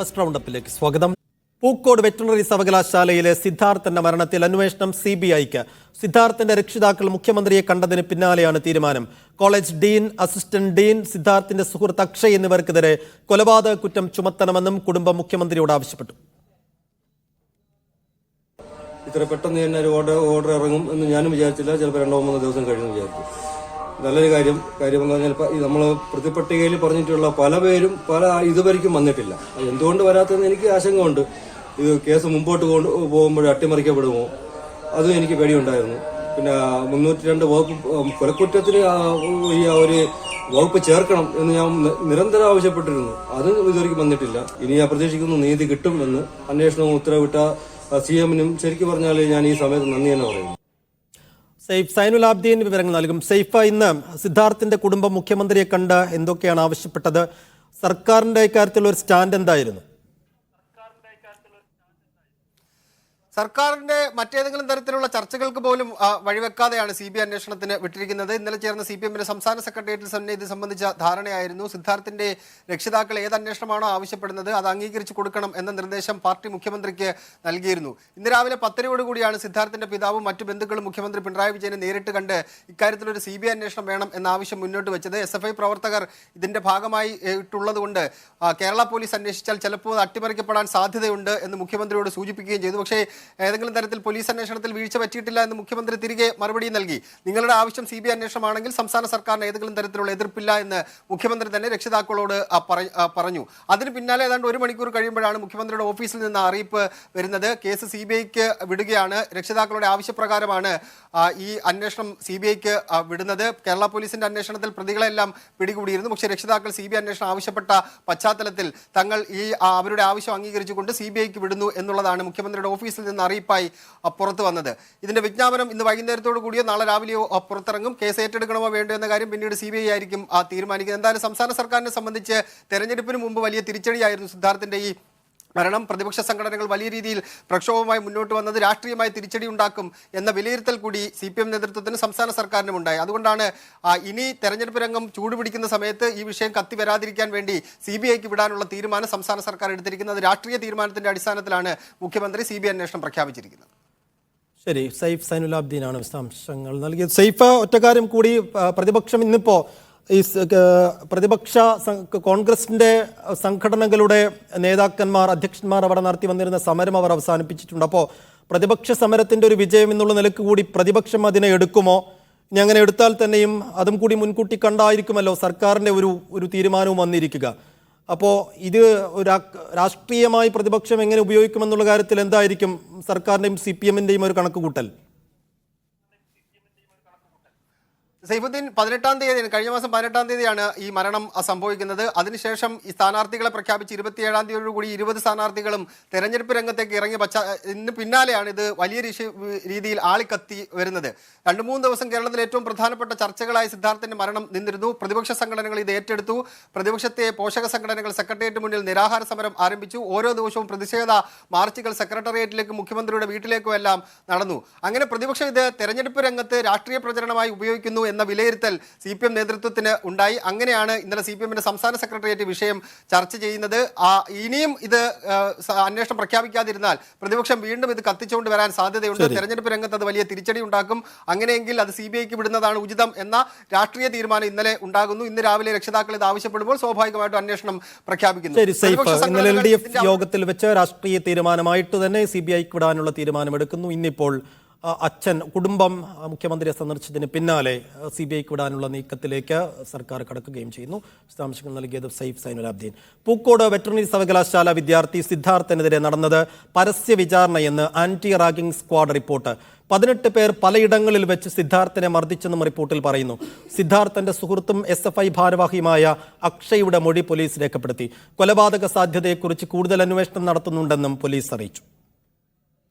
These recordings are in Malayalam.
ഫസ്റ്റ് റൗണ്ടപ്പിലേക്ക് സ്വാഗതം. പൂക്കോട് വെറ്ററിനറി സർവകലാശാലയിലെ സിദ്ധാർത്ഥന്റെ മരണത്തിൽ അന്വേഷണം CBIക്ക്. സിദ്ധാർത്ഥന്റെ രക്ഷിതാക്കൾ മുഖ്യമന്ത്രിയെ കണ്ടതിന് പിന്നാലെയാണ് തീരുമാനം. കോളേജ് ഡീൻ, അസിസ്റ്റന്റ് ഡീൻ, സിദ്ധാർത്ഥന്റെ സുഹൃത്ത് അക്ഷയ് എന്നിവർക്കെതിരെ കൊലപാതക കുറ്റം ചുമത്തണമെന്നും കുടുംബം മുഖ്യമന്ത്രിയോട് ആവശ്യപ്പെട്ടു. ഇത്ര പെട്ടെന്ന് തന്നെ ഒരു ഓർഡർ ഇറങ്ങും എന്ന് ഞാനും വിചാരിച്ചില്ല. ചിലപ്പോൾ 2-3 ദിവസം കഴിഞ്ഞെന്ന് വിചാരിച്ചു. നല്ലൊരു കാര്യം എന്ന് പറഞ്ഞാൽ നമ്മൾ പ്രതിപട്ടികയിൽ പറഞ്ഞിട്ടുള്ള പല പേരും ഇതുവരെയ്ക്കും വന്നിട്ടില്ല. എന്തുകൊണ്ട് വരാത്തതെന്ന് എനിക്ക് ആശങ്കയുണ്ട്. ഇത് കേസ് മുമ്പോട്ട് പോകുമ്പോൾ അട്ടിമറിക്കപ്പെടുമോ, അതും എനിക്ക് പേടിയുണ്ടായിരുന്നു. പിന്നെ 302 വകുപ്പ് കൊലക്കുറ്റത്തിന് ഈ ഒരു വകുപ്പ് ചേർക്കണം എന്ന് ഞാൻ നിരന്തരം ആവശ്യപ്പെട്ടിരുന്നു. അതും ഇതുവരെയ്ക്കും വന്നിട്ടില്ല. ഇനി ഞാൻ പ്രതീക്ഷിക്കുന്നു നീതി കിട്ടുമെന്ന്. അന്വേഷണവും ഉത്തരവിട്ട CM-നും ശരിക്കും പറഞ്ഞാൽ ഞാൻ ഈ സമയത്ത് നന്ദി തന്നെ പറയുന്നു. സെയ്ഫ് സൈനുൽ ആബ്ദീൻ വിവരങ്ങൾ നൽകും. സെയ്ഫ്, ഇന്ന് സിദ്ധാർത്ഥിന്റെ കുടുംബം മുഖ്യമന്ത്രിയെ കണ്ട് എന്തൊക്കെയാണ് ആവശ്യപ്പെട്ടത്? സർക്കാരിന്റെ ഇക്കാര്യത്തിൽ ഒരു സ്റ്റാൻഡ് എന്തായിരുന്നു? സർക്കാരിന്റെ മറ്റേതെങ്കിലും തരത്തിലുള്ള ചർച്ചകൾക്ക് പോലും വഴിവെക്കാതെയാണ് CBI അന്വേഷണത്തിന് വിട്ടിരിക്കുന്നത്. ഇന്നലെ ചേർന്ന CPM-ന്റെ സംസ്ഥാന സെക്രട്ടേറിയറ്റിൽ തന്നെ ഇത് സംബന്ധിച്ച ധാരണയായിരുന്നു. സിദ്ധാർത്ഥിന്റെ രക്ഷിതാക്കൾ ഏത് അന്വേഷണമാണോ ആവശ്യപ്പെടുന്നത് അത് അംഗീകരിച്ചു കൊടുക്കണം എന്ന നിർദ്ദേശം പാർട്ടി മുഖ്യമന്ത്രിക്ക് നൽകിയിരുന്നു. ഇന്ന് രാവിലെ 10:00 കൂടിയാണ് സിദ്ധാർത്ഥിന്റെ പിതാവും മറ്റു ബന്ധുക്കളും മുഖ്യമന്ത്രി പിണറായി വിജയനെ നേരിട്ട് കണ്ട് ഇക്കാര്യത്തിലൊരു CBI അന്വേഷണം വേണം എന്ന ആവശ്യം മുന്നോട്ട് വെച്ചത്. SFI പ്രവർത്തകർ ഇതിന്റെ ഭാഗമായി ഇട്ടുള്ളതുകൊണ്ട് കേരള പോലീസ് അന്വേഷിച്ചാൽ ചിലപ്പോൾ അട്ടിമറിക്കപ്പെടാൻ സാധ്യതയുണ്ട് എന്ന് മുഖ്യമന്ത്രിയോട് സൂചിപ്പിക്കുകയും ചെയ്തു. പക്ഷേ ഏതെങ്കിലും തരത്തിൽ പോലീസ് അന്വേഷണത്തിൽ വീഴ്ച പറ്റിയിട്ടില്ല എന്ന് മുഖ്യമന്ത്രി തിരികെ മറുപടി നൽകി. നിങ്ങളുടെ ആവശ്യം CBI അന്വേഷണമാണെങ്കിൽ സംസ്ഥാന സർക്കാരിന് ഏതെങ്കിലും തരത്തിലുള്ള എതിർപ്പില്ല എന്ന് മുഖ്യമന്ത്രി തന്നെ രക്ഷിതാക്കളോട് പറഞ്ഞു. അതിന് പിന്നാലെ ഏതാണ്ട് 1 മണിക്കൂർ കഴിയുമ്പോഴാണ് മുഖ്യമന്ത്രിയുടെ ഓഫീസിൽ നിന്ന് അറിയിപ്പ് വരുന്നത്. കേസ് CBIക്ക് വിടുകയാണ്. രക്ഷിതാക്കളുടെ ആവശ്യപ്രകാരമാണ് ഈ അന്വേഷണം CBIക്ക് വിടുന്നത്. കേരള പോലീസിന്റെ അന്വേഷണത്തിൽ പ്രതികളെല്ലാം പിടികൂടിയിരുന്നു. പക്ഷേ രക്ഷിതാക്കൾ CBI അന്വേഷണം ആവശ്യപ്പെട്ട പശ്ചാത്തലത്തിൽ തങ്ങൾ അവരുടെ ആവശ്യം അംഗീകരിച്ചുകൊണ്ട് CBIക്ക് വിടുന്നു എന്നുള്ളതാണ് മുഖ്യമന്ത്രിയുടെ ഓഫീസിൽ നിന്ന് അറിയിപ്പായി പുറത്തു വന്നത്. ഇതിന്റെ വിജ്ഞാപനം ഇന്ന് വൈകുന്നേരത്തോടു കൂടിയോ നാളെ രാവിലെയോ പുറത്തിറങ്ങും. കേസ് ഏറ്റെടുക്കണമോ വേണ്ടോ എന്ന കാര്യം പിന്നീട് CBI ആയിരിക്കും തീരുമാനിക്കുന്നത്. എന്തായാലും സംസ്ഥാന സർക്കാരിനെ സംബന്ധിച്ച് തെരഞ്ഞെടുപ്പിന് മുമ്പ് വലിയ തിരിച്ചടിയായിരുന്നു സിദ്ധാർത്ഥിന്റെ ഈ മരണം. പ്രതിപക്ഷ സംഘടനകൾ വലിയ രീതിയിൽ പ്രക്ഷോഭവുമായി മുന്നോട്ട് വന്നത് രാഷ്ട്രീയമായി തിരിച്ചടി ഉണ്ടാക്കും എന്ന വിലയിരുത്തൽ കൂടി CPM നേതൃത്വത്തിന് സംസ്ഥാന സർക്കാരിനും ഉണ്ടായി. അതുകൊണ്ടാണ് ഇനി തെരഞ്ഞെടുപ്പ് രംഗം ചൂടുപിടിക്കുന്ന സമയത്ത് ഈ വിഷയം കത്തി വരാതിരിക്കാൻ വേണ്ടി CBIക്ക് വിടാനുള്ള തീരുമാനം സംസ്ഥാന സർക്കാർ എടുത്തിരിക്കുന്നത്. രാഷ്ട്രീയ തീരുമാനത്തിന്റെ അടിസ്ഥാനത്തിലാണ് മുഖ്യമന്ത്രി CBI അന്വേഷണം പ്രഖ്യാപിച്ചിരിക്കുന്നത്. ശരി, സെയ്ഫ് സൈനുൽ ആബ്ദീനാണ് വിശദാംശങ്ങൾ നൽകിയത്. സെയ്ഫ്, ഒറ്റക്കാര്യം കൂടി, പ്രതിപക്ഷം ഇന്നിപ്പോ ഈ പ്രതിപക്ഷ കോൺഗ്രസിന്റെ സംഘടനകളുടെ നേതാക്കന്മാർ, അധ്യക്ഷന്മാർ അവിടെ നടത്തി വന്നിരുന്ന സമരം അവർ അവസാനിപ്പിച്ചിട്ടുണ്ട്. അപ്പോൾ പ്രതിപക്ഷ സമരത്തിന്റെ ഒരു വിജയം എന്നുള്ള നിലക്ക് കൂടി പ്രതിപക്ഷം അതിനെ എടുക്കുമോ? ഇനി അങ്ങനെ എടുത്താൽ തന്നെയും അതും കൂടി മുൻകൂട്ടി കണ്ടായിരിക്കുമല്ലോ സർക്കാരിന്റെ ഒരു തീരുമാനവും വന്നിരിക്കുക. അപ്പോൾ ഇത് രാഷ്ട്രീയമായി പ്രതിപക്ഷം എങ്ങനെ ഉപയോഗിക്കുമെന്നുള്ള കാര്യത്തിൽ എന്തായിരിക്കും സർക്കാരിന്റെയും CPM-ന്റെയും ഒരു കണക്കുകൂട്ടൽ? സൈഫുദ്ദീൻ, 18-ാം തീയതി, കഴിഞ്ഞ മാസം 18-ാം തീയതിയാണ് ഈ മരണം സംഭവിക്കുന്നത്. അതിനുശേഷം ഈ സ്ഥാനാർത്ഥികളെ പ്രഖ്യാപിച്ച് 27-ാം തീയതിയോടുകൂടി 20 സ്ഥാനാർത്ഥികളും തെരഞ്ഞെടുപ്പ് രംഗത്തേക്ക് ഇറങ്ങിയ ഇതിന് പിന്നാലെയാണ് ഇത് വലിയ രീതിയിൽ ആളിക്കത്തി വരുന്നത്. 2-3 ദിവസം കേരളത്തിലെ ഏറ്റവും പ്രധാനപ്പെട്ട ചർച്ചകളായി സിദ്ധാർത്ഥിന്റെ മരണം നിന്നിരുന്നു. പ്രതിപക്ഷ സംഘടനകൾ ഇത് ഏറ്റെടുത്തു. പ്രതിപക്ഷത്തെ പോഷക സംഘടനകൾ സെക്രട്ടേറിയറ്റ് മുന്നിൽ നിരാഹാര സമരം ആരംഭിച്ചു. ഓരോ ദിവസവും പ്രതിഷേധ മാർച്ചുകൾ സെക്രട്ടേറിയറ്റിലേക്കും മുഖ്യമന്ത്രിയുടെ വീട്ടിലേക്കും എല്ലാം നടന്നു. അങ്ങനെ പ്രതിപക്ഷം ഇത് തെരഞ്ഞെടുപ്പ് രംഗത്ത് രാഷ്ട്രീയ പ്രചരണമായി ഉപയോഗിക്കുന്നു എന്ന വിലയിരുത്തൽ CPM നേതൃത്വത്തിന് ഉണ്ടായി. അങ്ങനെയാണ് ഇന്നലെ CPM-ന്റെ സംസ്ഥാന സെക്രട്ടേറിയറ്റ് വിഷയം ചർച്ച ചെയ്യുന്നത്. ഇനിയും ഇത് അന്വേഷണം പ്രഖ്യാപിക്കാതിരുന്നാൽ പ്രതിപക്ഷം വീണ്ടും ഇത് കത്തിച്ചുകൊണ്ട് വരാൻ സാധ്യതയുണ്ട്. തെരഞ്ഞെടുപ്പ് രംഗത്ത് അത് വലിയ തിരിച്ചടി ഉണ്ടാക്കും. അങ്ങനെയെങ്കിൽ അത് CBIക്ക് വിടുന്നതാണ് ഉചിതം എന്ന രാഷ്ട്രീയ തീരുമാനം ഇന്നലെ ഉണ്ടാകുന്നു. ഇന്ന് രാവിലെ രക്ഷിതാക്കൾ ഇത് ആവശ്യപ്പെടുമ്പോൾ സ്വാഭാവികമായിട്ടും അന്വേഷണം പ്രഖ്യാപിക്കുന്നു. ഇന്നലെ LDF യോഗത്തിൽ വെച്ച് രാഷ്ട്രീയ തീരുമാനമായിട്ട് തന്നെ CBIക്ക് വിടാനുള്ള തീരുമാനമെടുക്കുന്നു. ഇന്നിപ്പോൾ കുടുംബം മുഖ്യമന്ത്രിയെ സന്ദർശിച്ചതിന് പിന്നാലെ CBIക്ക് വിടാനുള്ള നീക്കത്തിലേക്ക് സർക്കാർ കടക്കുകയും ചെയ്യുന്നു. വിശദാംശങ്ങൾ നൽകിയത് സെയ്ഫ് സൈനുൽ ആബ്ദീൻ. പൂക്കോട് വെറ്ററിനറി സർവകലാശാല വിദ്യാർത്ഥി സിദ്ധാർത്ഥിനെതിരെ നടന്നത് പരസ്യ വിചാരണയെന്ന് ആന്റി റാഗിംഗ് സ്ക്വാഡ് റിപ്പോർട്ട്. 18 പേർ പലയിടങ്ങളിൽ വെച്ച് സിദ്ധാർത്ഥിനെ മർദ്ദിച്ചെന്നും റിപ്പോർട്ടിൽ പറയുന്നു. സിദ്ധാർത്ഥന്റെ സുഹൃത്തും SFI ഭാരവാഹിയുമായ അക്ഷയുടെ മൊഴി പോലീസ് രേഖപ്പെടുത്തി. കൊലപാതക സാധ്യതയെക്കുറിച്ച് കൂടുതൽ അന്വേഷണം നടത്തുന്നുണ്ടെന്നും പോലീസ് അറിയിച്ചു.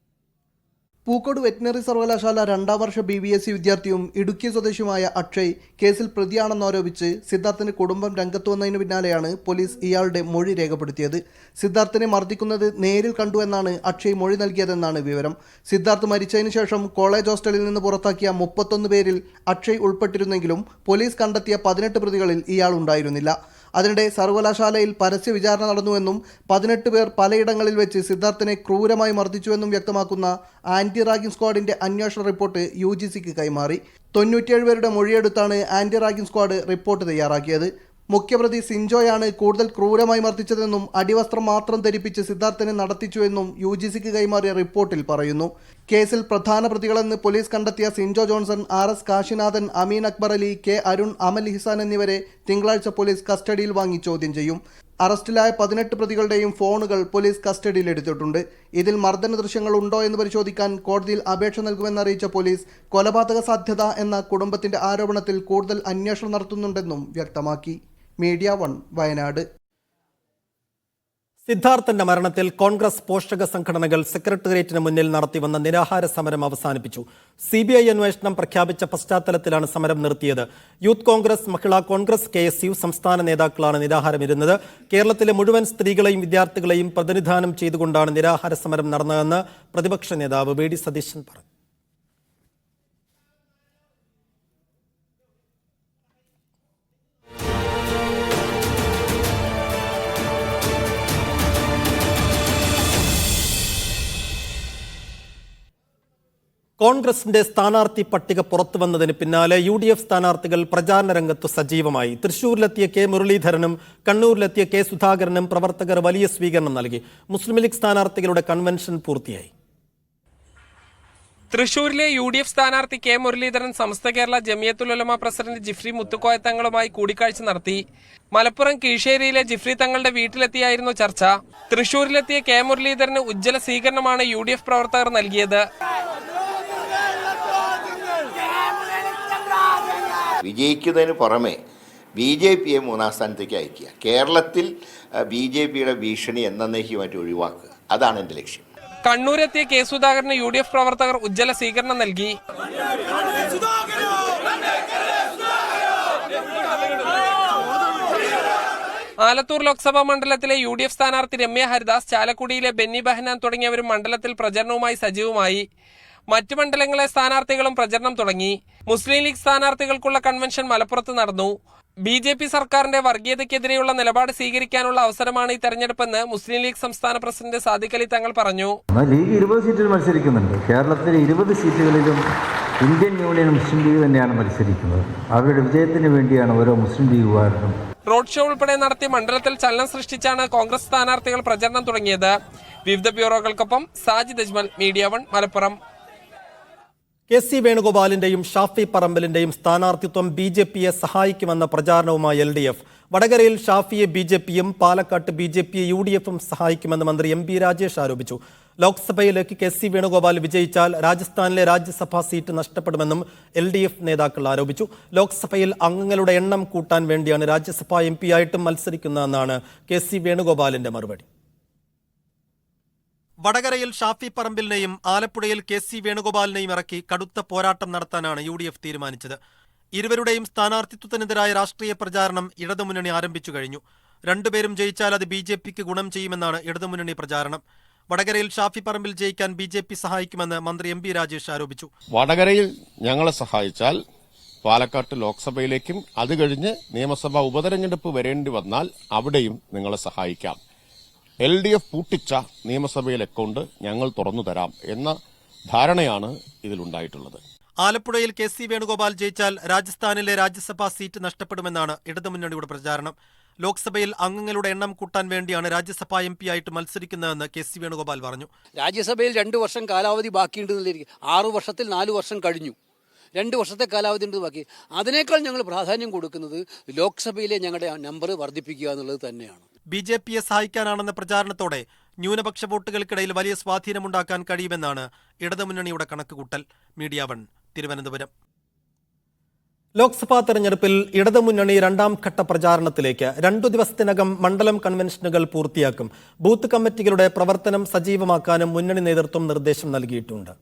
പൂക്കോട് വെറ്റിനറി സർവകലാശാല 2ാം വർഷ BBSc വിദ്യാർത്ഥിയും ഇടുക്കി സ്വദേശിയുമായ അക്ഷയ് കേസിൽ പ്രതിയാണെന്നാരോപിച്ച് സിദ്ധാർത്ഥിന്റെ കുടുംബം രംഗത്ത് വന്നതിന് പിന്നാലെയാണ് പോലീസ് ഇയാളുടെ മൊഴി രേഖപ്പെടുത്തിയത്. സിദ്ധാർത്ഥിനെ മർദ്ദിക്കുന്നത് നേരിൽ കണ്ടു എന്നാണ് അക്ഷയ് മൊഴി നൽകിയതെന്നാണ് വിവരം. സിദ്ധാർത്ഥ് മരിച്ചതിന് ശേഷം കോളേജ് ഹോസ്റ്റലിൽ നിന്ന് പുറത്താക്കിയ 31 പേരിൽ അക്ഷയ് ഉൾപ്പെട്ടിരുന്നെങ്കിലും പോലീസ് കണ്ടെത്തിയ 18 പ്രതികളിൽ ഇയാൾ ഉണ്ടായിരുന്നില്ല. അതിനിടെ സർവകലാശാലയിൽ പരസ്യ വിചാരണ നടന്നുവെന്നും 18 പേർ പലയിടങ്ങളിൽ വെച്ച് സിദ്ധാർത്ഥിനെ ക്രൂരമായി മർദ്ദിച്ചുവെന്നും വ്യക്തമാക്കുന്ന ആന്റി റാഗിംഗ് സ്ക്വാഡിന്റെ അന്വേഷണ റിപ്പോർട്ട് UGCക്ക് കൈമാറി. 97 പേരുടെ മൊഴിയെടുത്താണ് ആന്റി റാഗിംഗ് സ്ക്വാഡ് റിപ്പോർട്ട് തയ്യാറാക്കിയത്. മുഖ്യപ്രതി സിൻജോയാണ് കൂടുതൽ ക്രൂരമായി മർദ്ദിച്ചതെന്നും അടിവസ്ത്രം മാത്രം ധരിപ്പിച്ച് സിദ്ധാർത്ഥിനെ നടത്തിച്ചുവെന്നും UGCക്ക് കൈമാറിയ റിപ്പോർട്ടിൽ പറയുന്നു. കേസിൽ പ്രധാന പ്രതികളെന്ന് പോലീസ് കണ്ടെത്തിയ സിൻജോ ജോൺസൺ, RS കാശിനാഥൻ, അമീൻ അക്ബർ അലി, K അരുൺ, അമൽ ഇഹ്സാൻ എന്നിവരെ തിങ്കളാഴ്ച പോലീസ് കസ്റ്റഡിയിൽ വാങ്ങി ചോദ്യം ചെയ്യും. അറസ്റ്റിലായ 18 പ്രതികളുടെയും ഫോണുകൾ പോലീസ് കസ്റ്റഡിയിൽ എടുത്തിട്ടുണ്ട്. ഇതിൽ മർദ്ദന ദൃശ്യങ്ങൾ ഉണ്ടോ എന്ന് പരിശോധിക്കാൻ കോടതിയിൽ അപേക്ഷ നൽകുമെന്നറിയിച്ച പോലീസ് കൊലപാതക സാധ്യത എന്ന കുടുംബത്തിന്റെ ആരോപണത്തിൽ കൂടുതൽ അന്വേഷണം നടത്തുന്നുണ്ടെന്നും വ്യക്തമാക്കി. മീഡിയ 1 വയനാട്. സിദ്ധാർത്ഥന്റെ മരണത്തിൽ കോൺഗ്രസ് പോഷക സംഘടനകൾ സെക്രട്ടേറിയറ്റിന് മുന്നിൽ നടത്തിവന്ന നിരാഹാര സമരം അവസാനിപ്പിച്ചു. CBI അന്വേഷണം പ്രഖ്യാപിച്ച പശ്ചാത്തലത്തിലാണ് സമരം നിർത്തിയത്. യൂത്ത് കോൺഗ്രസ്, മഹിളാ കോൺഗ്രസ്, KSU സംസ്ഥാന നേതാക്കളാണ് നിരാഹാരമിരുന്നത്. കേരളത്തിലെ മുഴുവൻ സ്ത്രീകളെയും വിദ്യാർത്ഥികളെയും പ്രതിനിധാനം ചെയ്തുകൊണ്ടാണ് നിരാഹാര സമരം നടന്നതെന്ന് പ്രതിപക്ഷ നേതാവ് VD സതീശൻ പറഞ്ഞു. കോൺഗ്രസിന്റെ സ്ഥാനാർത്ഥി പട്ടിക പുറത്തുവന്നതിന് പിന്നാലെ UDF സ്ഥാനാർത്ഥികൾ പ്രചാരണ രംഗത്ത് സജീവമായി. തൃശൂരിലെത്തിയ K മുരളീധരനും കണ്ണൂരിലെത്തിയ K സുധാകരനും പ്രവർത്തകർ വലിയ സ്വീകരണം നൽകി. മുസ്ലിം ലീഗ് സ്ഥാനാർത്ഥികളുടെ കൺവെൻഷൻ പൂർത്തിയായി. തൃശൂരിലെ UDF സ്ഥാനാർത്ഥി K മുരളീധരൻ സമസ്ത കേരള ജമിയത്തുൽ ഉലമ പ്രസിഡന്റ് ജിഫ്രി മുത്തുക്കോയ തങ്ങളുമായി കൂടിക്കാഴ്ച നടത്തി. മലപ്പുറം കീഴ്ശേരിയിലെ ജിഫ്രി തങ്ങളുടെ വീട്ടിലെത്തിയായിരുന്നു ചർച്ച. തൃശൂരിലെത്തിയ K മുരളീധരന് ഉജ്ജ്വല സ്വീകരണമാണ് UDF പ്രവർത്തകർ നൽകിയത്. വിജയിക്കുന്നതിന് പുറമെ BJPയെ 3ാം സ്ഥാനത്തേക്ക് അയക്കുക, കേരളത്തിൽ BJPയുടെ ഭീഷണി എന്നേക്കുമായിട്ട് ഒഴിവാക്കുക, അതാണ് എൻ്റെ ലക്ഷ്യം. കണ്ണൂരെത്തിയ K സുധാകരന് UDF പ്രവർത്തകർ ഉജ്ജ്വല സ്വീകരണം നൽകി. ആലത്തൂർ ലോക്സഭാ മണ്ഡലത്തിലെ UDF സ്ഥാനാർത്ഥി രമ്യ ഹരിദാസ്, ചാലക്കുടിയിലെ ബെന്നി ബെഹനാൻ തുടങ്ങിയവരും മണ്ഡലത്തിൽ പ്രചരണവുമായി സജീവമായി. മറ്റ് മണ്ഡലങ്ങളിലെ സ്ഥാനാർത്ഥികളും പ്രചരണം തുടങ്ങി. മുസ്ലിം ലീഗ് സ്ഥാനാർത്ഥികൾക്കുള്ള കൺവെൻഷൻ മലപ്പുറത്ത് നടന്നു. BJP സർക്കാരിന്റെ വർഗീയതയ്ക്കെതിരെയുള്ള നിലപാട് സ്വീകരിക്കാനുള്ള അവസരമാണ് ഈ തെരഞ്ഞെടുപ്പെന്ന് മുസ്ലിം ലീഗ് സംസ്ഥാന പ്രസിഡന്റ് സാദിഖ് അലി തങ്ങൾ പറഞ്ഞു. ലീഗ് 20 സീറ്റിൽ മത്സരിക്കുന്നുണ്ട്. കേരളത്തിലെ 20 സീറ്റുകളിലും ഇന്ത്യൻ യൂണിയൻ മുസ്ലിം ലീഗ് തന്നെയാണ് മത്സരിക്കുന്നത്. അവരുടെ വിജയത്തിന് വേണ്ടിയാണ് ഓരോ മുസ്ലിം ലീഗുകാരനും. റോഡ് ഷോ ഉൾപ്പെടെ നടത്തി മണ്ഡലത്തിൽ ചലനം സൃഷ്ടിച്ചാണ് കോൺഗ്രസ് സ്ഥാനാർത്ഥികൾ പ്രചരണം തുടങ്ങിയത്. വിവിധ ബ്യൂറോകൾക്കൊപ്പം സാജിദ് അജ്മൽ, മീഡിയ 1 മലപ്പുറം. KC വേണുഗോപാലിന്റെയും ഷാഫി പറമ്പലിന്റെയും സ്ഥാനാർത്ഥിത്വം BJPയെ സഹായിക്കുമെന്ന പ്രചാരണവുമായി LDF. വടകരയിൽ ഷാഫിയെ BJPയും പാലക്കാട്ട് BJPയെ UDFും സഹായിക്കുമെന്ന് മന്ത്രി MP രാജേഷ് ആരോപിച്ചു. ലോക്സഭയിലേക്ക് KC വേണുഗോപാൽ വിജയിച്ചാൽ രാജസ്ഥാനിലെ രാജ്യസഭാ സീറ്റ് നഷ്ടപ്പെടുമെന്നും LDF നേതാക്കൾ ആരോപിച്ചു. ലോക്സഭയിൽ അംഗങ്ങളുടെ എണ്ണം കൂട്ടാൻ വേണ്ടിയാണ് രാജ്യസഭാ MP ആയിട്ടും മത്സരിക്കുന്നതെന്നാണ് KC വേണുഗോപാലിന്റെ മറുപടി. വടകരയിൽ ഷാഫി പറമ്പിലിനെയും ആലപ്പുഴയിൽ KC വേണുഗോപാലിനെയും ഇറക്കി കടുത്ത പോരാട്ടം നടത്താനാണ് UDF തീരുമാനിച്ചത്. ഇരുവരുടെയും സ്ഥാനാർത്ഥിത്വത്തിനെതിരായ രാഷ്ട്രീയ പ്രചാരണം ഇടതുമുന്നണി ആരംഭിച്ചു കഴിഞ്ഞു. രണ്ടുപേരും ജയിച്ചാൽ അത് BJPക്ക് ഗുണം ചെയ്യുമെന്നാണ് ഇടതുമുന്നണി പ്രചാരണം. വടകരയിൽ ഷാഫി പറമ്പിൽ ജയിക്കാൻ BJP സഹായിക്കുമെന്ന് മന്ത്രി MP രാജേഷ് ആരോപിച്ചു. വടകരയിൽ ഞങ്ങളെ സഹായിച്ചാൽ പാലക്കാട്ട് ലോക്സഭയിലേക്കും അത് കഴിഞ്ഞ് നിയമസഭാ ഉപതെരഞ്ഞെടുപ്പ് വരേണ്ടി വന്നാൽ അവിടെയും നിങ്ങളെ സഹായിക്കാം. LDF പൂട്ടിച്ച നിയമസഭയിലെ അക്കൗണ്ട് ഞങ്ങൾ തുറന്നു തരാം എന്ന ധാരണയാണ് ഇതിലുണ്ടായിട്ടുള്ളത്. ആലപ്പുഴയിൽ KC വേണുഗോപാൽ ജയിച്ചാൽ രാജസ്ഥാനിലെ രാജ്യസഭാ സീറ്റ് നഷ്ടപ്പെടുമെന്നാണ് ഇടതുമുന്നണിയുടെ പ്രചാരണം. ലോക്സഭയിൽ അംഗങ്ങളുടെ എണ്ണം കൂട്ടാൻ വേണ്ടിയാണ് രാജ്യസഭാ MP ആയിട്ട് മത്സരിക്കുന്നതെന്ന് KC വേണുഗോപാൽ പറഞ്ഞു. രാജ്യസഭയിൽ 2 വർഷം കാലാവധി ബാക്കിയുണ്ടെന്നില്ല, 6 വർഷത്തിൽ 4 വർഷം കഴിഞ്ഞു, 2 വർഷത്തെ കാലാവധി ഉണ്ട് ബാക്കി. അതിനേക്കാൾ ഞങ്ങൾ പ്രാധാന്യം കൊടുക്കുന്നത് ലോക്സഭയിലെ ഞങ്ങളുടെ നമ്പർ വർദ്ധിപ്പിക്കുക എന്നുള്ളത് തന്നെയാണ്. BJPയെ സഹായിക്കാനാണെന്ന പ്രചാരണത്തോടെ ന്യൂനപക്ഷ വോട്ടുകൾക്കിടയിൽ വലിയ സ്വാധീനമുണ്ടാക്കാൻ കഴിയുമെന്നാണ് ഇടതുമുന്നണിയുടെ കണക്കുകൂട്ടൽ. മീഡിയ 1 തിരുവനന്തപുരം. ലോക്സഭാ തെരഞ്ഞെടുപ്പിൽ ഇടതുമുന്നണി 2ാം ഘട്ട പ്രചാരണത്തിലേക്ക്. 2 ദിവസത്തിനകം മണ്ഡലം കൺവെൻഷനുകൾ പൂർത്തിയാക്കും. ബൂത്ത് കമ്മിറ്റികളുടെ പ്രവർത്തനം സജീവമാക്കാനും മുന്നണി നേതൃത്വം നിർദ്ദേശം നൽകിയിട്ടുണ്ട്.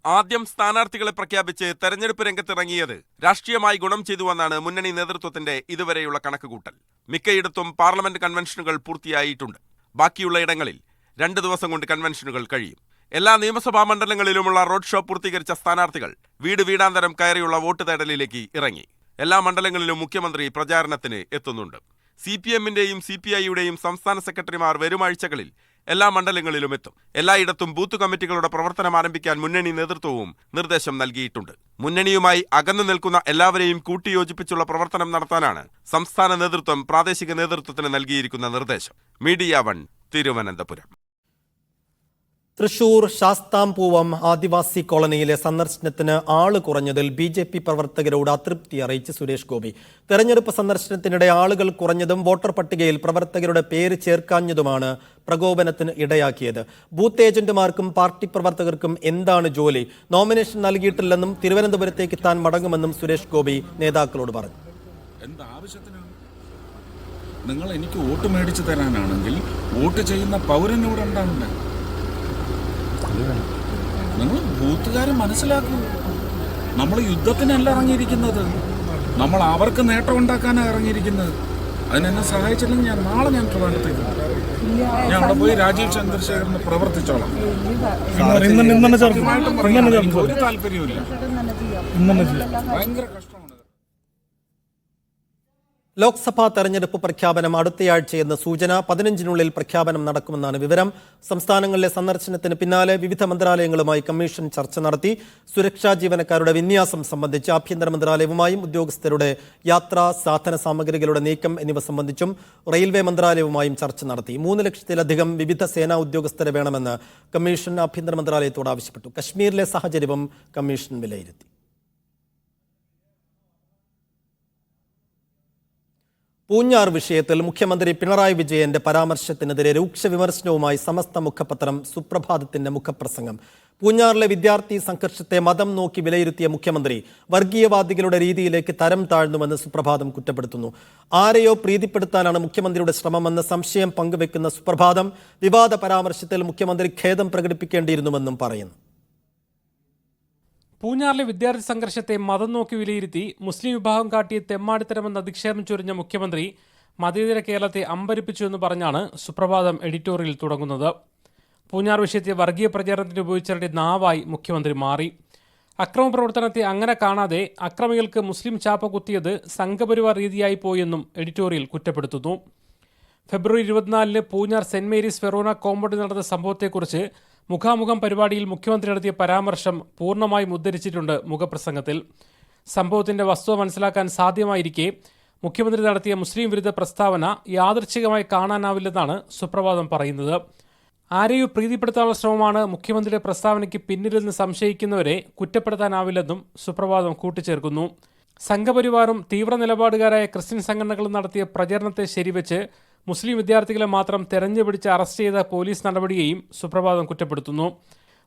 ആദ്യം സ്ഥാനാർത്ഥികളെ പ്രഖ്യാപിച്ച് തെരഞ്ഞെടുപ്പ് രംഗത്തിറങ്ങിയത് രാഷ്ട്രീയമായി ഗുണം ചെയ്തുവെന്നാണ് മുന്നണി നേതൃത്വത്തിന്റെ ഇതുവരെയുള്ള കണക്കുകൂട്ടൽ. മിക്കയിടത്തും പാർലമെന്റ് കൺവെൻഷനുകൾ പൂർത്തിയായിട്ടുണ്ട്. ബാക്കിയുള്ള ഇടങ്ങളിൽ 2 ദിവസം കൊണ്ട് കൺവെൻഷനുകൾ കഴിയും. എല്ലാ നിയമസഭാ മണ്ഡലങ്ങളിലുമുള്ള റോഡ് ഷോ പൂർത്തീകരിച്ച സ്ഥാനാർത്ഥികൾ വീട് വീടാന്തരം കയറിയുള്ള വോട്ട് തേടലിലേക്ക് ഇറങ്ങി. എല്ലാ മണ്ഡലങ്ങളിലും മുഖ്യമന്ത്രി പ്രചാരണത്തിന് എത്തുന്നുണ്ട്. CPM-ന്റെയും CPI-യുടെയും സംസ്ഥാന സെക്രട്ടറിമാർ വരും ആഴ്ചകളിൽ എല്ലാ മണ്ഡലങ്ങളിലും എത്തും. എല്ലായിടത്തും ബൂത്ത് കമ്മിറ്റികളുടെ പ്രവർത്തനം ആരംഭിക്കാൻ മുന്നണി നേതൃത്വവും നിർദ്ദേശം നൽകിയിട്ടുണ്ട്. മുന്നണിയുമായി അകന്നു നിൽക്കുന്ന എല്ലാവരെയും കൂട്ടിയോജിപ്പിച്ചുള്ള പ്രവർത്തനം നടത്താനാണ് സംസ്ഥാന നേതൃത്വം പ്രാദേശിക നേതൃത്വത്തിന് നൽകിയിരിക്കുന്ന നിർദ്ദേശം. മീഡിയ 1 തിരുവനന്തപുരം. തൃശൂർ ശാസ്താംപൂവം ആദിവാസി കോളനിയിലെ സന്ദർശനത്തിന് ആള് കുറഞ്ഞതിൽ BJP പ്രവർത്തകരോട് അതൃപ്തി അറിയിച്ച് സുരേഷ് ഗോപി. തെരഞ്ഞെടുപ്പ് സന്ദർശനത്തിനിടെ ആളുകൾ കുറഞ്ഞതും വോട്ടർ പട്ടികയിൽ പ്രവർത്തകരുടെ പേര് ചേർക്കാഞ്ഞതുമാണ് പ്രകോപനത്തിന് ഇടയാക്കിയത്. ബൂത്ത് ഏജന്റുമാർക്കും പാർട്ടി പ്രവർത്തകർക്കും എന്താണ് ജോലി? നോമിനേഷൻ നൽകിയിട്ടില്ലെന്നും തിരുവനന്തപുരത്തേക്ക് താൻ മടങ്ങുമെന്നും സുരേഷ് ഗോപി നേതാക്കളോട് പറഞ്ഞു. എന്താവശ്യത്തിനാണ്? നിങ്ങൾ എനിക്ക് വോട്ട് മേടിച്ചു തരാനാണെങ്കിൽ വോട്ട് ചെയ്യുന്ന പൗരനോട് ഉണ്ടാവണ്ടേ? നിങ്ങൾ ബൂത്തുകാരെ മനസ്സിലാക്കൂ. നമ്മൾ യുദ്ധത്തിനല്ല ഇറങ്ങിയിരിക്കുന്നത്, നമ്മൾ അവർക്ക് നേട്ടം ഉണ്ടാക്കാനാണ് ഇറങ്ങിയിരിക്കുന്നത്. അതിനെന്നെ സഹായിച്ചില്ലെങ്കിൽ ഞാൻ ട്രിവാൻഡ്രത്തേക്ക് ഞാൻ അവിടെ പോയി രാജീവ് ചന്ദ്രശേഖരന് പ്രവർത്തിച്ചോളാം. ഒരു താല്പര്യമില്ല. ഭയങ്കര കഷ്ടമാണ്. ലോക്സഭാ തെരഞ്ഞെടുപ്പ് പ്രഖ്യാപനം അടുത്തയാഴ്ചയെന്ന് സൂചന. 15-നുള്ളിൽ പ്രഖ്യാപനം നടക്കുമെന്നാണ് വിവരം. സംസ്ഥാനങ്ങളിലെ സന്ദർശനത്തിന് പിന്നാലെ വിവിധ മന്ത്രാലയങ്ങളുമായി കമ്മീഷൻ ചർച്ച നടത്തി. സുരക്ഷാ ജീവനക്കാരുടെ വിന്യാസം സംബന്ധിച്ച് ആഭ്യന്തര മന്ത്രാലയവുമായും ഉദ്യോഗസ്ഥരുടെ യാത്രാ സാധന സാമഗ്രികളുടെ നീക്കം എന്നിവ സംബന്ധിച്ചും റെയിൽവേ മന്ത്രാലയവുമായും ചർച്ച നടത്തി. 3 ലക്ഷത്തിലധികം വിവിധ സേനാ ഉദ്യോഗസ്ഥരെ വേണമെന്ന് കമ്മീഷൻ ആഭ്യന്തര മന്ത്രാലയത്തോട് ആവശ്യപ്പെട്ടു. കശ്മീരിലെ സാഹചര്യവും കമ്മീഷൻ വിലയിരുത്തി. പൂഞ്ഞാർ വിഷയത്തിൽ മുഖ്യമന്ത്രി പിണറായി വിജയന്റെ പരാമർശത്തിനെതിരെ രൂക്ഷ വിമർശനവുമായി സമസ്ത മുഖപത്രം സുപ്രഭാതത്തിന്റെ മുഖപ്രസംഗം. പൂഞ്ഞാറിലെ വിദ്യാർത്ഥി സംഘർഷത്തെ മതം നോക്കി വിലയിരുത്തിയ മുഖ്യമന്ത്രി വർഗീയവാദികളുടെ രീതിയിലേക്ക് തരം താഴ്ന്നുവെന്ന് സുപ്രഭാതം കുറ്റപ്പെടുത്തുന്നു. ആരെയോ പ്രീതിപ്പെടുത്താനാണ് മുഖ്യമന്ത്രിയുടെ ശ്രമമെന്ന് സംശയം പങ്കുവെക്കുന്ന സുപ്രഭാതം വിവാദ പരാമർശത്തിൽ മുഖ്യമന്ത്രി ഖേദം പ്രകടിപ്പിക്കേണ്ടിയിരുന്നുവെന്നും പറയുന്നു. പൂഞ്ഞാറിലെ വിദ്യാർത്ഥി സംഘർഷത്തെ മതം നോക്കി വിലയിരുത്തി മുസ്ലിം വിഭാഗം കാട്ടിയ തെമ്മാടിത്തരമെന്ന് അധിക്ഷേപം ചൊരിഞ്ഞ മുഖ്യമന്ത്രി മതേതര കേരളത്തെ അമ്പരിപ്പിച്ചുവെന്ന് പറഞ്ഞാണ് സുപ്രഭാതം എഡിറ്റോറിയൽ തുടങ്ങുന്നത്. പൂഞ്ഞാർ വിഷയത്തെ വർഗീയ പ്രചാരണത്തിന് ഉപയോഗിച്ചവരുടെ നാവായി മുഖ്യമന്ത്രി മാറി. അക്രമ പ്രവർത്തനത്തെ അങ്ങനെ കാണാതെ അക്രമികൾക്ക് മുസ്ലിം ചാപ്പ കുത്തിയത് സംഘപരിവാർ രീതിയായി പോയെന്നും എഡിറ്റോറിയൽ കുറ്റപ്പെടുത്തുന്നു. ഫെബ്രുവരി 24-ന് പൂഞ്ഞാർ സെന്റ് മേരീസ് ഫെറോന കോമ്പൗണ്ടിൽ നടന്ന സംഭവത്തെക്കുറിച്ച് മുഖാമുഖം പരിപാടിയിൽ മുഖ്യമന്ത്രി നടത്തിയ പരാമർശം പൂർണ്ണമായും ഉദ്ധരിച്ചിട്ടുണ്ട് മുഖപ്രസംഗത്തിൽ. സംഭവത്തിന്റെ വസ്തുത മനസ്സിലാക്കാൻ സാധ്യമായിരിക്കെ മുഖ്യമന്ത്രി നടത്തിയ മുസ്ലിം വിരുദ്ധ പ്രസ്താവന യാദൃച്ഛികമായി കാണാനാവില്ലെന്നാണ് സുപ്രഭാതം പറയുന്നത്. ആരെയും പ്രീതിപ്പെടുത്താനുള്ള ശ്രമമാണ് മുഖ്യമന്ത്രിയുടെ പ്രസ്താവനയ്ക്ക് പിന്നിലെന്ന് സംശയിക്കുന്നവരെ കുറ്റപ്പെടുത്താനാവില്ലെന്നും സുപ്രഭാതം കൂട്ടിച്ചേർക്കുന്നു. സംഘപരിവാറും തീവ്ര നിലപാടുകാരായ ക്രിസ്ത്യൻ സംഘടനകളും നടത്തിയ പ്രചരണത്തെ ശരിവെച്ച് മുസ്ലിം വിദ്യാർത്ഥികളെ മാത്രം തെരഞ്ഞുപിടിച്ച് അറസ്റ്റ് ചെയ്ത പോലീസ് നടപടിയെയും സുപ്രഭാതം കുറ്റപ്പെടുത്തുന്നു.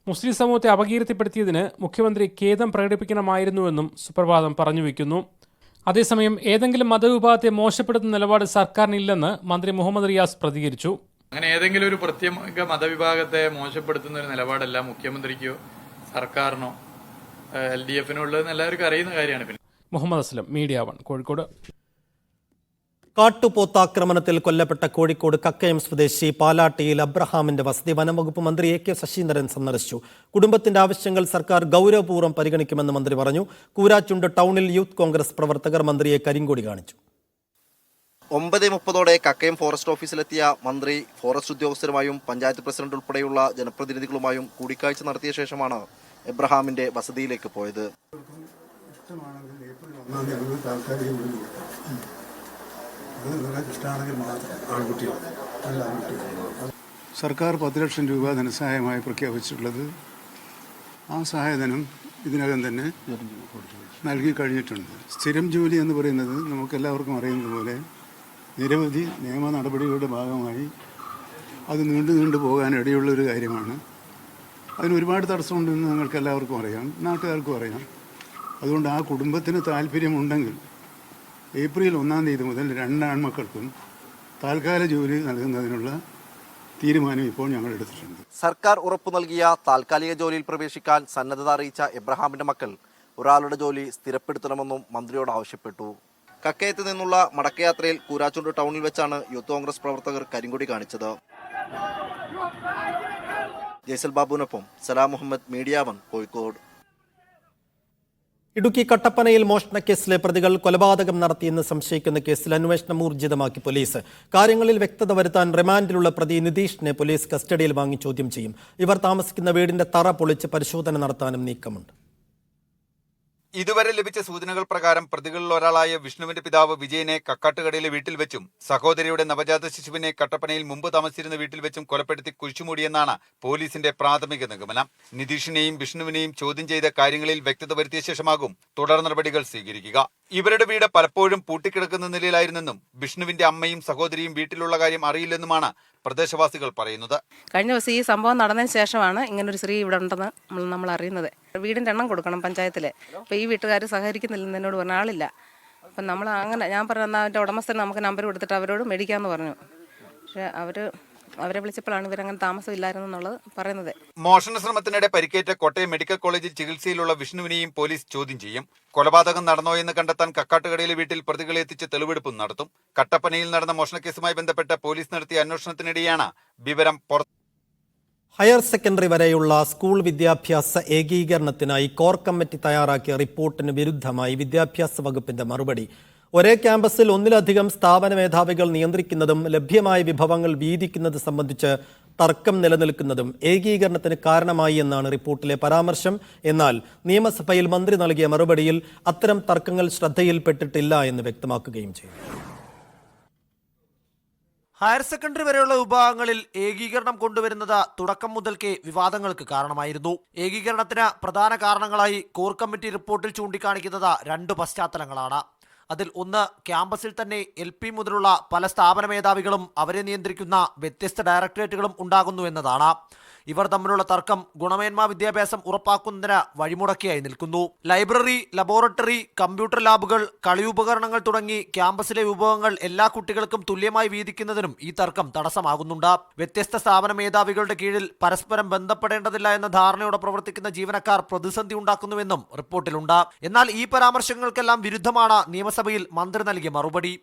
മുസ്ലിം സമൂഹത്തെ അപകീർത്തിപ്പെടുത്തിയതിന് മുഖ്യമന്ത്രി ഖേദം പ്രകടിപ്പിക്കണമായിരുന്നുവെന്നും സുപ്രഭാതം പറഞ്ഞുവെക്കുന്നു. അതേസമയം ഏതെങ്കിലും മതവിഭാഗത്തെ മോശപ്പെടുത്തുന്ന നിലപാട് സർക്കാരിനില്ലെന്ന് മന്ത്രി മുഹമ്മദ് റിയാസ് പ്രതികരിച്ചു. അങ്ങനെ ഏതെങ്കിലും ഒരു പ്രത്യേക മതവിഭാഗത്തെ മോശപ്പെടുത്തുന്ന ഒരു നിലപാടല്ല മുഖ്യമന്ത്രിക്കോ സർക്കാരിനോ LDF-നോ ഉള്ളതെന്ന് എല്ലാവർക്കും അറിയുന്ന കാര്യമാണ്. മുഹമ്മദ് അസ്ലം, മീഡിയ 1 കോഴിക്കോട്. കാട്ടുപോത്താക്രമണത്തിൽ കൊല്ലപ്പെട്ട കോഴിക്കോട് കക്കയം സ്വദേശി പാലാട്ടിയിൽ അബ്രഹാമിന്റെ വസതി വനംവകുപ്പ് മന്ത്രി AK ശശീന്ദ്രൻ സന്ദർശിച്ചു. കുടുംബത്തിന്റെ ആവശ്യങ്ങൾ സർക്കാർ ഗൗരവപൂർവ്വം പരിഗണിക്കുമെന്ന് മന്ത്രി പറഞ്ഞു. കൂരാച്ചുണ്ട് ടൗണിൽ യൂത്ത് കോൺഗ്രസ് പ്രവർത്തകർ മന്ത്രിയെ കരിങ്കൊടി കാണിച്ചു. 9:30 കക്കയം ഫോറസ്റ്റ് ഓഫീസിലെത്തിയ മന്ത്രി ഫോറസ്റ്റ് ഉദ്യോഗസ്ഥരുമായും പഞ്ചായത്ത് പ്രസിഡന്റ് ഉൾപ്പെടെയുള്ള ജനപ്രതിനിധികളുമായും കൂടിക്കാഴ്ച നടത്തിയ ശേഷമാണ് എബ്രഹാമിന്റെ വസതിയിലേക്ക് പോയത്. സർക്കാർ 10 ലക്ഷം രൂപ ധനസഹായമായി പ്രഖ്യാപിച്ചിട്ടുള്ളത് ആ സഹായധനം ഇതിനകം തന്നെ നൽകി കഴിഞ്ഞിട്ടുണ്ട്. സ്ഥിരം ജോലി എന്ന് പറയുന്നത് നമുക്കെല്ലാവർക്കും അറിയുന്നത് പോലെ നിരവധി നിയമ നടപടികളുടെ ഭാഗമായി അത് നീണ്ടു പോകാൻ ഇടയുള്ളൊരു കാര്യമാണ്. അതിന് ഒരുപാട് തടസ്സമുണ്ടെന്ന് നിങ്ങൾക്ക് എല്ലാവർക്കും അറിയാം, നാട്ടുകാർക്കും അറിയാം. അതുകൊണ്ട് ആ കുടുംബത്തിന് താല്പര്യമുണ്ടെങ്കിൽ ഏപ്രിൽ 1-ാം തീയതി മുതൽ 2 ആൺമക്കൾക്കും താൽക്കാല ജോലി നൽകുന്നതിനുള്ള തീരുമാനം ഇപ്പോൾ ഞങ്ങൾ എടുത്തിട്ടുണ്ട്. സർക്കാർ ഉറപ്പു നൽകിയ താൽക്കാലിക ജോലിയിൽ പ്രവേശിക്കാൻ സന്നദ്ധത അറിയിച്ച എബ്രഹാമിന്റെ മക്കൾ ഒരാളുടെ ജോലി സ്ഥിരപ്പെടുത്തണമെന്നും മന്ത്രിയോട് ആവശ്യപ്പെട്ടു. കക്കയത്ത് നിന്നുള്ള മടക്കയാത്രയിൽ കൂരാച്ചുണ്ട് ടൗണിൽ വെച്ചാണ് യൂത്ത് കോൺഗ്രസ് പ്രവർത്തകർ കരിങ്കൊടി കാണിച്ചത്. ജയ്സൽ ബാബുവിനൊപ്പം സലാം മുഹമ്മദ്, മീഡിയ 1 കോഴിക്കോട്. ഇടുക്കി കട്ടപ്പനയിൽ മോഷണക്കേസിലെ പ്രതികൾ കൊലപാതകം നടത്തിയെന്ന് സംശയിക്കുന്ന കേസിൽ അന്വേഷണം ഊർജിതമാക്കി പോലീസ്. കാര്യങ്ങളിൽ വ്യക്തത വരുത്താൻ റിമാൻഡിലുള്ള പ്രതി നിതീഷിനെ പോലീസ് കസ്റ്റഡിയിൽ വാങ്ങി ചോദ്യം ചെയ്യും. ഇവർ താമസിക്കുന്ന വീടിന്റെ തറ പൊളിച്ച് പരിശോധന നടത്താനും നീക്കമുണ്ട്. ഇതുവരെ ലഭിച്ച സൂചനകൾ പ്രകാരം പ്രതികളിൽ ഒരാളായ വിഷ്ണുവിന്റെ പിതാവ് വിജയനെ കക്കാട്ടുകടയിലെ വീട്ടിൽ വെച്ചും സഹോദരിയുടെ നവജാത ശിശുവിനെ കട്ടപ്പനയിൽ മുമ്പ് താമസിച്ചിരുന്ന വീട്ടിൽ വെച്ചും കൊലപ്പെടുത്തി കുഴിച്ചുമൂടിയെന്നാണ് പോലീസിന്റെ പ്രാഥമിക നിഗമനം. നിതീഷിനെയും വിഷ്ണുവിനെയും ചോദ്യം ചെയ്ത കാര്യങ്ങളിൽ വ്യക്തത വരുത്തിയ ശേഷമാകും തുടർ നടപടികൾ സ്വീകരിക്കുക. ഇവരുടെ വീട് പലപ്പോഴും പൂട്ടിക്കിടക്കുന്ന നിലയിലായിരുന്നെന്നും വിഷ്ണുവിന്റെ അമ്മയും സഹോദരിയും വീട്ടിലുള്ള കാര്യം അറിയില്ലെന്നുമാണ് പ്രദേശവാസികൾ പറയുന്നത്. കഴിഞ്ഞ ദിവസം ഈ സംഭവം നടന്നതിന് ശേഷമാണ് ഇങ്ങനൊരു സ്ത്രീ ഇവിടെ ഉണ്ടെന്ന് നമ്മൾ അറിയുന്നത്. വീടിൻ്റെ എണ്ണം കൊടുക്കണം പഞ്ചായത്തിലെ. അപ്പോൾ ഈ വീട്ടുകാർ സഹകരിക്കുന്നില്ലെന്ന് എന്നോട് പറഞ്ഞ ആളില്ല. അപ്പം നമ്മൾ അങ്ങനെ ഞാൻ പറഞ്ഞ അതിൻ്റെ ഉടമസ്ഥന് നമുക്ക് നമ്പർ കൊടുത്തിട്ട് അവരോട് മേടിക്കാമെന്ന് പറഞ്ഞു. പക്ഷേ അവരെ വിളിച്ചപ്പോഴാണ് ഇവരങ്ങനെ താമസമില്ലായിരുന്നു എന്നുള്ളത് പറയുന്നത്. മോഷണ ശ്രമത്തിനിടെ പരിക്കേറ്റ കോട്ടയം മെഡിക്കൽ കോളേജിൽ ചികിത്സയിലുള്ള വിഷ്ണുവിനെയും പോലീസ് ചോദ്യം ചെയ്യും. കൊലപാതകം നടന്നോ എന്ന് കണ്ടെത്താൻ കക്കാട്ടുകടയിലെ വീട്ടിൽ പ്രതികളെ എത്തിച്ച് തെളിവെടുപ്പും നടത്തും. കട്ടപ്പനയിൽ നടന്ന മോഷണക്കേസുമായി ബന്ധപ്പെട്ട് പോലീസ് നടത്തിയ അന്വേഷണത്തിനിടെയാണ് വിവരം പുറത്ത്. ഹയർ സെക്കൻഡറി വരെയുള്ള സ്കൂൾ വിദ്യാഭ്യാസ ഏകീകരണത്തിനായി കോർ കമ്മിറ്റി തയ്യാറാക്കിയ റിപ്പോർട്ടിന് വിരുദ്ധമായി വിദ്യാഭ്യാസ വകുപ്പിന്റെ മറുപടി. ഒരേ ക്യാമ്പസിൽ ഒന്നിലധികം സ്ഥാപന മേധാവികൾ നിയന്ത്രിക്കുന്നതും ലഭ്യമായ വിഭവങ്ങൾ വീതിക്കുന്നത് സംബന്ധിച്ച് തർക്കം നിലനിൽക്കുന്നതും ഏകീകരണത്തിന് കാരണമായി എന്നാണ് റിപ്പോർട്ടിലെ പരാമർശം. എന്നാൽ നിയമസഭയിൽ മന്ത്രി നൽകിയ മറുപടിയിൽ അത്തരം തർക്കങ്ങൾ ശ്രദ്ധയിൽപ്പെട്ടിട്ടില്ല എന്ന് വ്യക്തമാക്കുകയും ചെയ്തു. ഹയർ സെക്കൻഡറി വരെയുള്ള വിഭാഗങ്ങളിൽ ഏകീകരണം കൊണ്ടുവരുന്നത് തുടക്കം മുതൽക്കേ വിവാദങ്ങൾക്ക് കാരണമായിരുന്നു. ഏകീകരണത്തിന് പ്രധാന കാരണങ്ങളായി കോർ കമ്മിറ്റി റിപ്പോർട്ടിൽ ചൂണ്ടിക്കാണിക്കുന്നത് രണ്ട് പശ്ചാത്തലങ്ങളാണ്. അതിൽ ഒന്ന്, ക്യാമ്പസിൽ തന്നെ LP മുതലുള്ള പല സ്ഥാപന മേധാവികളും അവരെ നിയന്ത്രിക്കുന്ന വ്യത്യസ്ത ഡയറക്ടറേറ്റുകളും ഉണ്ടാകുന്നു എന്നതാണ്. ഇവർ തമ്മിലുള്ള തർക്കം ഗുണമേന്മ വിദ്യാഭ്യാസം ഉറപ്പാക്കുന്നതിന് വഴിമുടക്കിയായി നിൽക്കുന്നു. ലൈബ്രറി, ലബോറട്ടറി, കമ്പ്യൂട്ടർ ലാബുകൾ, കളിയുപകരണങ്ങൾ തുടങ്ങി ക്യാമ്പസിലെ വിഭവങ്ങൾ എല്ലാ കുട്ടികൾക്കും തുല്യമായി വീതിക്കുന്നതിനും ഈ തർക്കം തടസ്സമാകുന്നുണ്ട്. വ്യത്യസ്ത സ്ഥാപന മേധാവികളുടെ കീഴിൽ പരസ്പരം ബന്ധപ്പെടേണ്ടതില്ല എന്ന ധാരണയോടെ പ്രവർത്തിക്കുന്ന ജീവനക്കാർ പ്രതിസന്ധി ഉണ്ടാക്കുന്നുവെന്നും റിപ്പോർട്ടിലുണ്ട്. എന്നാൽ ഈ പരാമർശങ്ങൾക്കെല്ലാം വിരുദ്ധമാണ് നിയമസഭയിൽ മന്ത്രി നൽകിയ മറുപടി.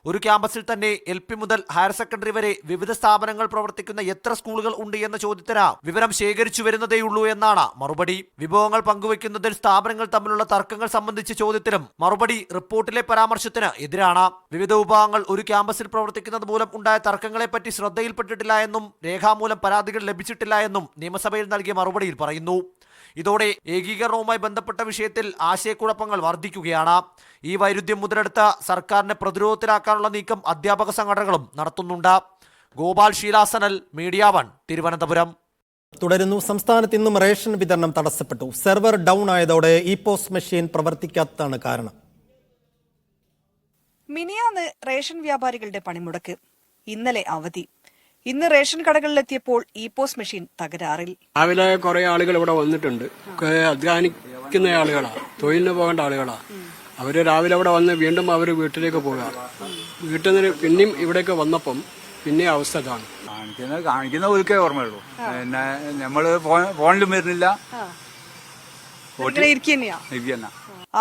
ഒരു ക്യാമ്പസിൽ തന്നെ LP മുതൽ ഹയർ സെക്കൻഡറി വരെ വിവിധ സ്ഥാപനങ്ങൾ പ്രവർത്തിക്കുന്ന എത്ര സ്കൂളുകൾ ഉണ്ട് എന്ന ചോദ്യത്തിന് വിവരം ശേഖരിച്ചു വരുന്നതേയുള്ളൂ എന്നാണ് മറുപടി. വിഭവങ്ങൾ പങ്കുവയ്ക്കുന്നതിൽ സ്ഥാപനങ്ങൾ തമ്മിലുള്ള തർക്കങ്ങൾ സംബന്ധിച്ച ചോദ്യത്തിലും മറുപടി റിപ്പോർട്ടിലെ പരാമർശത്തിന് എതിരാണ്. വിവിധ വിഭാഗങ്ങൾ ഒരു ക്യാമ്പസിൽ പ്രവർത്തിക്കുന്നത് മൂലം ഉണ്ടായ തർക്കങ്ങളെപ്പറ്റി ശ്രദ്ധയിൽപ്പെട്ടിട്ടില്ല എന്നും രേഖാമൂലം പരാതികൾ ലഭിച്ചിട്ടില്ല എന്നും നിയമസഭയിൽ നൽകിയ മറുപടിയിൽ പറയുന്നു. ഇതോടെ ഏകീകരണവുമായി ബന്ധപ്പെട്ട വിഷയത്തിൽ ആശയക്കുഴപ്പങ്ങൾ വർദ്ധിക്കുകയാണ്. ഈ വൈരുദ്ധ്യം മുതലെടുത്ത് സർക്കാരിനെ പ്രതിരോധത്തിലാക്കാനുള്ള നീക്കം അധ്യാപക സംഘടനകളും നടത്തുന്നുണ്ട്. ഗോപാൽ ശീലാസനൽ, മീഡിയ 1, തിരുവനന്തപുരം. തുടരുന്നു. സംസ്ഥാനത്ത് ഇന്നും റേഷൻ വിതരണം തടസ്സപ്പെട്ടു. സെർവർ ഡൗൺ ആയതോടെ ഇപോസ് മെഷീൻ പ്രവർത്തിക്കാത്തതാണ് കാരണം. മിനിയാന്ന് റേഷൻ വ്യാപാരികളുടെ പണിമുടക്ക്, ഇന്നലെ അവധി. ഇന്ന് റേഷൻ കടകളിലെത്തിയപ്പോൾ ഇപോസ് മെഷീൻ തകരാറിൽ. രാവിലെ കുറെ ആളുകൾ ഇവിടെ വന്നിട്ടുണ്ട്. അധ്വാനിക്കുന്ന ആളുകളാ, തൊഴിലിന് പോകേണ്ട ആളുകളാ. അവര് രാവിലെ ഇവിടെ വന്ന് വീണ്ടും അവർ വീട്ടിലേക്ക് പോകുക. വീട്ടിൽ നിന്ന് പിന്നെയും ഇവിടേക്ക് വന്നപ്പം പിന്നെ അവസ്ഥ ഇതാണ്. കാണിക്കുന്ന ഒരിക്കേ ഓർമ്മയുള്ളൂ. പിന്നെ നമ്മള് ഫോണിലും വരുന്നില്ല.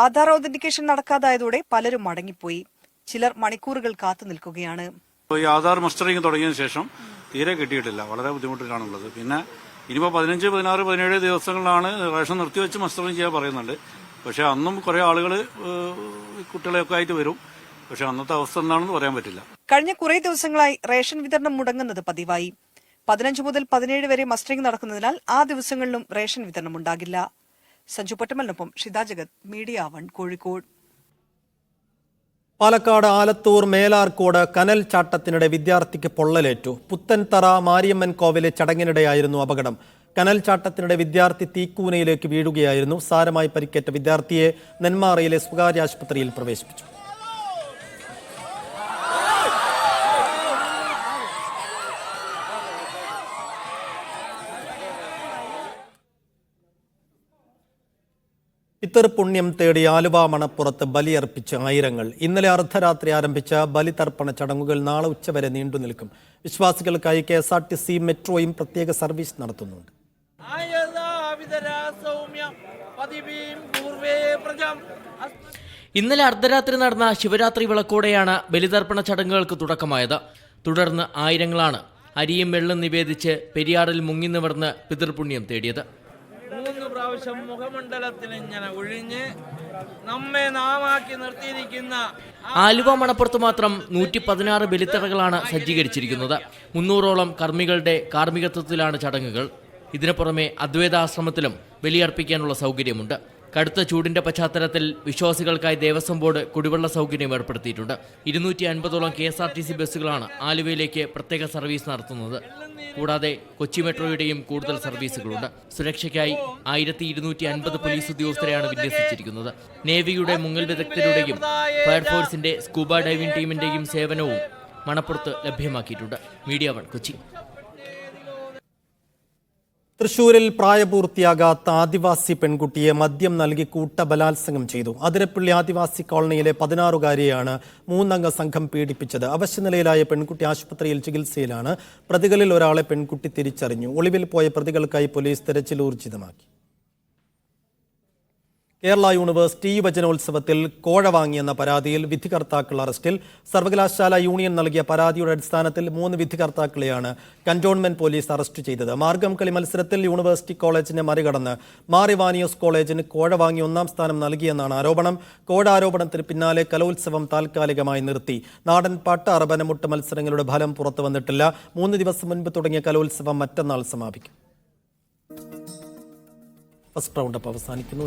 ആധാർ ഓതന്റിക്കേഷൻ നടക്കാതായതോടെ പലരും മടങ്ങിപ്പോയി. ചിലർ മണിക്കൂറുകൾ കാത്തു നിൽക്കുകയാണ്. ഈ ആധാർ മസ്റ്ററിങ് തുടങ്ങിയതിനു ശേഷം തീരെ കിട്ടിയിട്ടില്ല. വളരെ ബുദ്ധിമുട്ടിലാണുള്ളത്. പിന്നെ ഇനിയിപ്പോൾ 15, 16, 17 ദിവസങ്ങളിലാണ് റേഷൻ നിർത്തിവെച്ച് മസ്റ്ററിങ് ചെയ്യാൻ പറയുന്നുണ്ട്. പക്ഷെ അന്നും കുറെ ആളുകൾ കുട്ടികളെയൊക്കെ ആയിട്ട് വരും. പക്ഷെ അന്നത്തെ അവസ്ഥ എന്താണെന്ന് പറയാൻ പറ്റില്ല. കഴിഞ്ഞ കുറെ ദിവസങ്ങളായി റേഷൻ വിതരണം മുടങ്ങുന്നത് പതിവായി. 15 മുതൽ 17 വരെ മസ്റ്ററിംഗ് നടക്കുന്നതിനാൽ ആ ദിവസങ്ങളിലും റേഷൻ വിതരണം ഉണ്ടാകില്ല. സഞ്ജു പൊറ്റമലിനൊപ്പം ഷിത ജഗത്, മീഡിയ 1, കോഴിക്കോട്. പാലക്കാട് ആലത്തൂർ മേലാർക്കോട് കനൽ ചാട്ടത്തിനിടെ വിദ്യാർത്ഥിക്ക് പൊള്ളലേറ്റു. പുത്തൻതറ മാരിയമ്മൻ കോവിലെ ചടങ്ങിനിടെയായിരുന്നു അപകടം. കനൽ ചാട്ടത്തിനിടെ വിദ്യാർത്ഥി തീക്കൂനയിലേക്ക് വീഴുകയായിരുന്നു. സാരമായി പരിക്കേറ്റ വിദ്യാർത്ഥിയെ നെന്മാറയിലെ സ്വകാര്യ ആശുപത്രിയിൽ പ്രവേശിപ്പിച്ചു. പിതൃ പുണ്യം തേടി ആലുവ മണപ്പുറത്ത് ബലിയർപ്പിച്ച് ആയിരങ്ങൾ. ഇന്നലെ അർദ്ധരാത്രി ആരംഭിച്ച ബലിതർപ്പണ ചടങ്ങുകൾ നാളെ ഉച്ചവരെ നീണ്ടു നിൽക്കും. വിശ്വാസികൾക്കായി KSRTC മെട്രോയും പ്രത്യേക സർവീസ് നടത്തുന്നുണ്ട്. ഇന്നലെ അർദ്ധരാത്രി നടന്ന ശിവരാത്രി വിളക്കോടെയാണ് ബലിതർപ്പണ ചടങ്ങുകൾക്ക് തുടക്കമായത്. തുടർന്ന് ആയിരങ്ങളാണ് അരിയും വെള്ളം നിവേദിച്ച് പെരിയാറിൽ മുങ്ങി നിവർന്ന് പിതൃപുണ്യം തേടിയത്. പ്രാവശ്യം മുഖമണ്ഡലത്തിൽ ഇങ്ങനെ ഒഴിഞ്ഞ് നമ്മെ നാമാക്കി നിർത്തിയിരിക്കുന്ന ആലുവ മണപ്പുറത്ത് മാത്രം 116 ബലിത്തറകളാണ് സജ്ജീകരിച്ചിരിക്കുന്നത്. 300ഓളം കർമ്മികളുടെ കാർമ്മികത്വത്തിലാണ് ചടങ്ങുകൾ. ഇതിനു പുറമെ അദ്വൈതാശ്രമത്തിലും ബലിയർപ്പിക്കാനുള്ള സൗകര്യമുണ്ട്. കടുത്ത ചൂടിന്റെ പശ്ചാത്തലത്തിൽ വിശ്വാസികൾക്കായി ദേവസ്വം ബോർഡ് കുടിവെള്ള സൗകര്യം ഏർപ്പെടുത്തിയിട്ടുണ്ട്. 250ഓളം KSRTC ബസ്സുകളാണ് ആലുവയിലേക്ക് പ്രത്യേക സർവീസ് നടത്തുന്നത്. കൂടാതെ കൊച്ചി മെട്രോയുടെയും കൂടുതൽ സർവീസുകളുണ്ട്. സുരക്ഷയ്ക്കായി 1250 പോലീസ് ഉദ്യോഗസ്ഥരെയാണ് വിന്യസിച്ചിരിക്കുന്നത്. നേവിയുടെ മുങ്ങൽ വിദഗ്ധരുടെയും ഫയർഫോഴ്സിന്റെ സ്കൂബ ഡൈവിംഗ് ടീമിന്റെയും സേവനവും മണപ്പുറത്ത് ലഭ്യമാക്കിയിട്ടുണ്ട്. മീഡിയ 1 കൊച്ചി. തൃശൂരിൽ പ്രായപൂർത്തിയാകാത്ത ആദിവാസി പെൺകുട്ടിയെ മദ്യം നൽകി കൂട്ടബലാത്സംഗം ചെയ്തു. അതിരപ്പള്ളി ആദിവാസി കോളനിയിലെ 16-കാരിയെയാണ് 3-അംഗ സംഘം പീഡിപ്പിച്ചത്. അവശനിലയിലായ പെൺകുട്ടി ആശുപത്രിയിൽ ചികിത്സയിലാണ്. പ്രതികളിൽ ഒരാളെ പെൺകുട്ടി തിരിച്ചറിഞ്ഞു. ഒളിവിൽ പോയ പ്രതികൾക്കായി പോലീസ് തെരച്ചിൽ ഊർജിതമാക്കി. കേരള യൂണിവേഴ്സിറ്റി യുവജനോത്സവത്തിൽ കോഴ വാങ്ങിയെന്ന പരാതിയിൽ വിധികർത്താക്കൾ അറസ്റ്റിൽ. സർവകലാശാല യൂണിയൻ നൽകിയ പരാതിയുടെ അടിസ്ഥാനത്തിൽ 3 വിധികർത്താക്കളെയാണ് കന്റോൺമെന്റ് പോലീസ് അറസ്റ്റ് ചെയ്തത്. മാർഗം കളി മത്സരത്തിൽ യൂണിവേഴ്സിറ്റി കോളേജിനെ മറികടന്ന് മാർ ഇവാനിയോസ് കോളേജിന് കോഴ വാങ്ങി 1-ാം സ്ഥാനം നൽകിയെന്നാണ് ആരോപണം. കോഴ ആരോപണത്തിന് പിന്നാലെ കലോത്സവം താൽക്കാലികമായി നിർത്തി. നാടൻപാട്ട്, അറബനമുട്ട് മത്സരങ്ങളുടെ ഫലം പുറത്തു വന്നിട്ടില്ല. 3 ദിവസം മുൻപ് തുടങ്ങിയ കലോത്സവം മറ്റന്നാൾ സമാപിക്കും. ഫസ്റ്റ് റൗണ്ട് അപ്പ് അവസാനിക്കുന്നു.